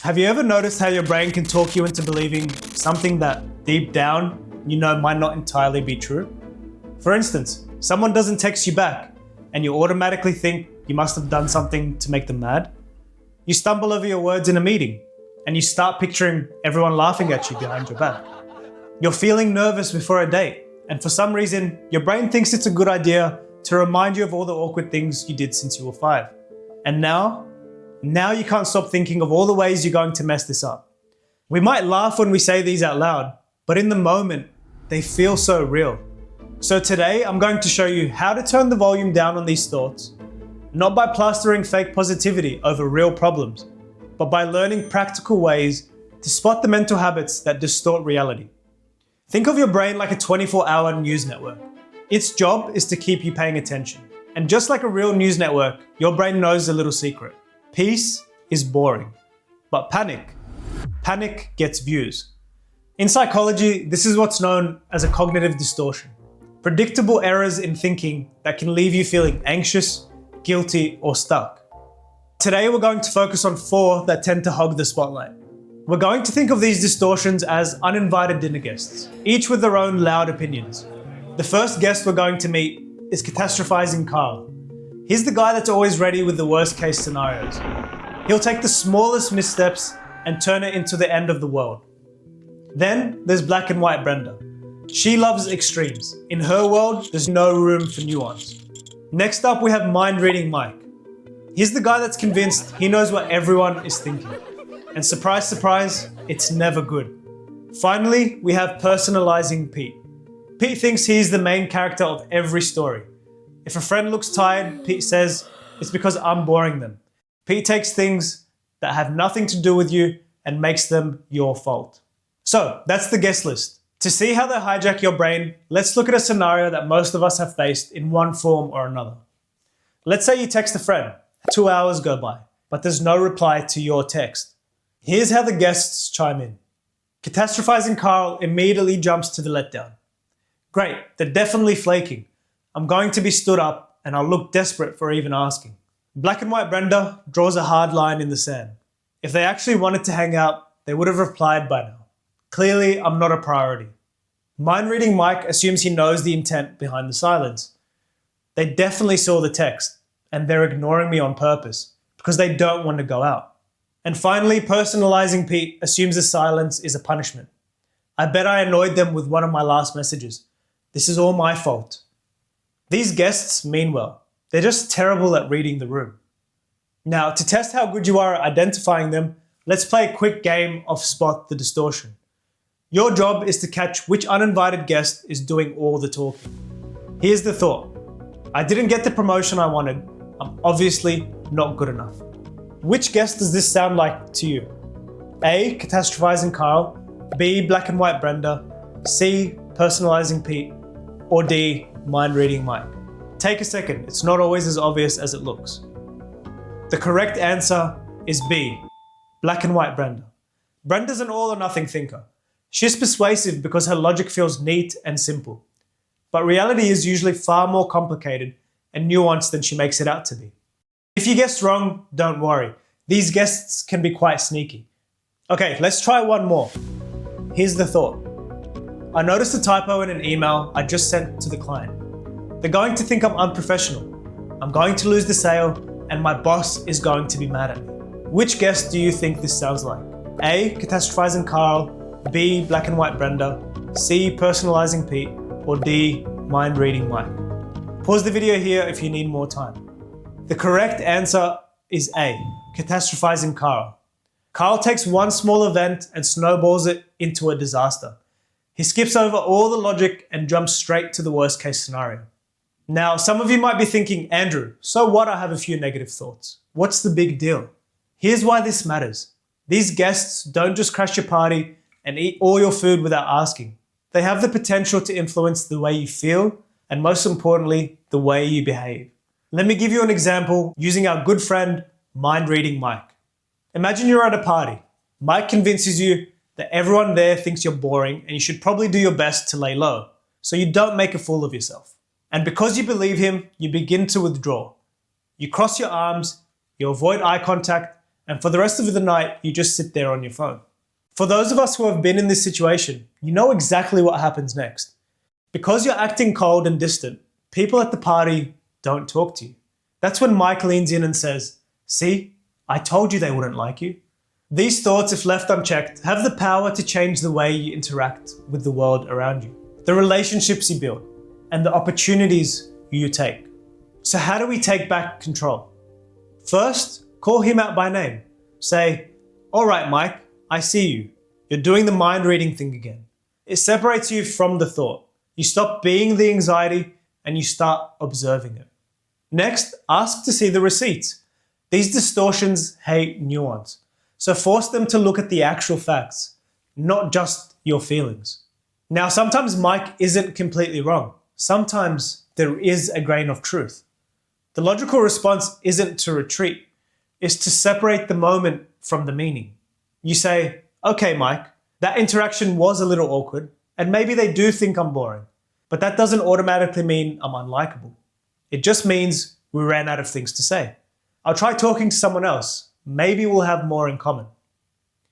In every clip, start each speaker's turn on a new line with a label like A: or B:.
A: Have you ever noticed how your brain can talk you into believing something that deep down you know might not entirely be true? For instance, someone doesn't text you back and you automatically think you must have done something to make them mad. You stumble over your words in a meeting and you start picturing everyone laughing at you behind your back. You're feeling nervous before a date, and for some reason, your brain thinks it's a good idea to remind you of all the awkward things you did since you were 5. And now you can't stop thinking of all the ways you're going to mess this up. We might laugh when we say these out loud, but in the moment, they feel so real. So today, I'm going to show you how to turn the volume down on these thoughts, not by plastering fake positivity over real problems, but by learning practical ways to spot the mental habits that distort reality. Think of your brain like a 24-hour news network. Its job is to keep you paying attention. And just like a real news network, your brain knows a little secret. Peace is boring, but panic gets views. In psychology, this is what's known as a cognitive distortion. Predictable errors in thinking that can leave you feeling anxious, guilty, or stuck. Today, we're going to focus on 4 that tend to hog the spotlight. We're going to think of these distortions as uninvited dinner guests, each with their own loud opinions. The first guest we're going to meet is catastrophizing Carl. He's the guy that's always ready with the worst case scenarios. He'll take the smallest missteps and turn it into the end of the world. Then there's black and white Brenda. She loves extremes. In her world, there's no room for nuance. Next up, we have mind-reading Mike. He's the guy that's convinced he knows what everyone is thinking. And surprise, surprise, it's never good. Finally, we have personalizing Pete. Pete thinks he's the main character of every story. If a friend looks tired, Pete says, it's because I'm boring them. Pete takes things that have nothing to do with you and makes them your fault. So that's the guest list. To see how they hijack your brain, let's look at a scenario that most of us have faced in one form or another. Let's say you text a friend, 2 hours go by, but there's no reply to your text. Here's how the guests chime in. Catastrophizing Carl immediately jumps to the letdown. Great, they're definitely flaking. I'm going to be stood up and I'll look desperate for even asking. Black and white Brenda draws a hard line in the sand. If they actually wanted to hang out, they would have replied by now. Clearly, I'm not a priority. Mind-reading Mike assumes he knows the intent behind the silence. They definitely saw the text and they're ignoring me on purpose because they don't want to go out. And finally, personalizing Pete assumes the silence is a punishment. I bet I annoyed them with one of my last messages. This is all my fault. These guests mean well. They're just terrible at reading the room. Now, to test how good you are at identifying them, let's play a quick game of Spot the Distortion. Your job is to catch which uninvited guest is doing all the talking. Here's the thought. I didn't get the promotion I wanted. I'm obviously not good enough. Which guest does this sound like to you? A. Catastrophizing Carl. B. Black and white Brenda. C. Personalizing Pete. Or D. Mind-reading Mike. Take a second, it's not always as obvious as it looks. The correct answer is B. Black and white Brenda. Brenda's an all or nothing thinker. She's persuasive because her logic feels neat and simple. But reality is usually far more complicated and nuanced than she makes it out to be. If you guessed wrong, don't worry. These guests can be quite sneaky. Okay, let's try one more. Here's the thought. I noticed a typo in an email I just sent to the client. They're going to think I'm unprofessional. I'm going to lose the sale and my boss is going to be mad at me. Which guest do you think this sounds like? A. Catastrophizing Carl. B. Black and white Brenda. C. Personalizing Pete. Or D. Mind-reading Mike. Pause the video here if you need more time. The correct answer is A. Catastrophizing Carl. Carl takes one small event and snowballs it into a disaster. He skips over all the logic and jumps straight to the worst case scenario. Now, some of you might be thinking, Andrew, so what? I have a few negative thoughts. What's the big deal? Here's why this matters. These guests don't just crash your party and eat all your food without asking. They have the potential to influence the way you feel and, most importantly, the way you behave. Let me give you an example using our good friend, mind-reading Mike. Imagine you're at a party. Mike convinces you that everyone there thinks you're boring and you should probably do your best to lay low, so you don't make a fool of yourself. And because you believe him, you begin to withdraw. You cross your arms, you avoid eye contact, and for the rest of the night, you just sit there on your phone. For those of us who have been in this situation, you know exactly what happens next. Because you're acting cold and distant, people at the party don't talk to you. That's when Mike leans in and says, "See, I told you they wouldn't like you." These thoughts, if left unchecked, have the power to change the way you interact with the world around you, the relationships you build, and the opportunities you take. So how do we take back control? First, call him out by name. Say, "All right, Mike, I see you. You're doing the mind reading thing again." It separates you from the thought. You stop being the anxiety and you start observing it. Next, ask to see the receipts. These distortions hate nuance. So force them to look at the actual facts, not just your feelings. Now, sometimes Mike isn't completely wrong. Sometimes there is a grain of truth. The logical response isn't to retreat, it's to separate the moment from the meaning. You say, "Okay, Mike, that interaction was a little awkward, and maybe they do think I'm boring, but that doesn't automatically mean I'm unlikable. It just means we ran out of things to say. I'll try talking to someone else. Maybe we'll have more in common."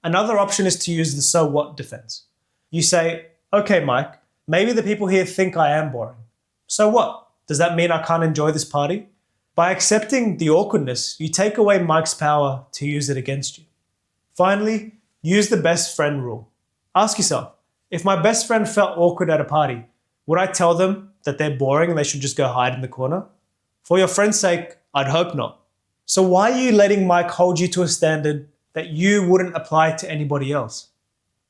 A: Another option is to use the "so what" defense. You say, "Okay, Mike, maybe the people here think I am boring. So what? Does that mean I can't enjoy this party?" By accepting the awkwardness, you take away Mike's power to use it against you. Finally, use the best friend rule. Ask yourself, if my best friend felt awkward at a party, would I tell them that they're boring and they should just go hide in the corner? For your friend's sake, I'd hope not. So why are you letting Mike hold you to a standard that you wouldn't apply to anybody else?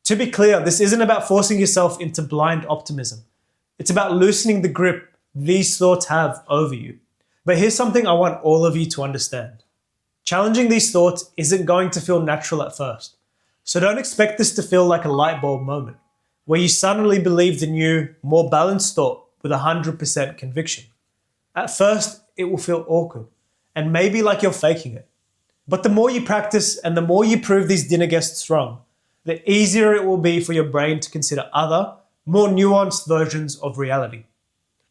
A: To be clear, this isn't about forcing yourself into blind optimism. It's about loosening the grip these thoughts have over you. But here's something I want all of you to understand. Challenging these thoughts isn't going to feel natural at first. So don't expect this to feel like a light bulb moment, where you suddenly believe the new, more balanced thought with 100% conviction. At first, it will feel awkward, and maybe like you're faking it. But the more you practice and the more you prove these dinner guests wrong, the easier it will be for your brain to consider other, more nuanced versions of reality.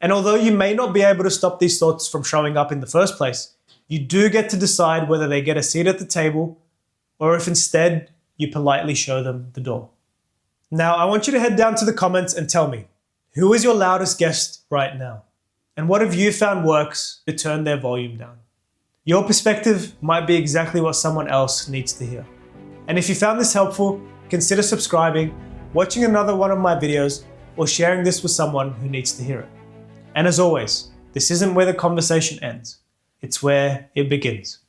A: And although you may not be able to stop these thoughts from showing up in the first place, you do get to decide whether they get a seat at the table or if instead you politely show them the door. Now, I want you to head down to the comments and tell me, who is your loudest guest right now? And what have you found works to turn their volume down? Your perspective might be exactly what someone else needs to hear. And if you found this helpful, consider subscribing, watching another one of my videos, or sharing this with someone who needs to hear it. And as always, this isn't where the conversation ends. It's where it begins.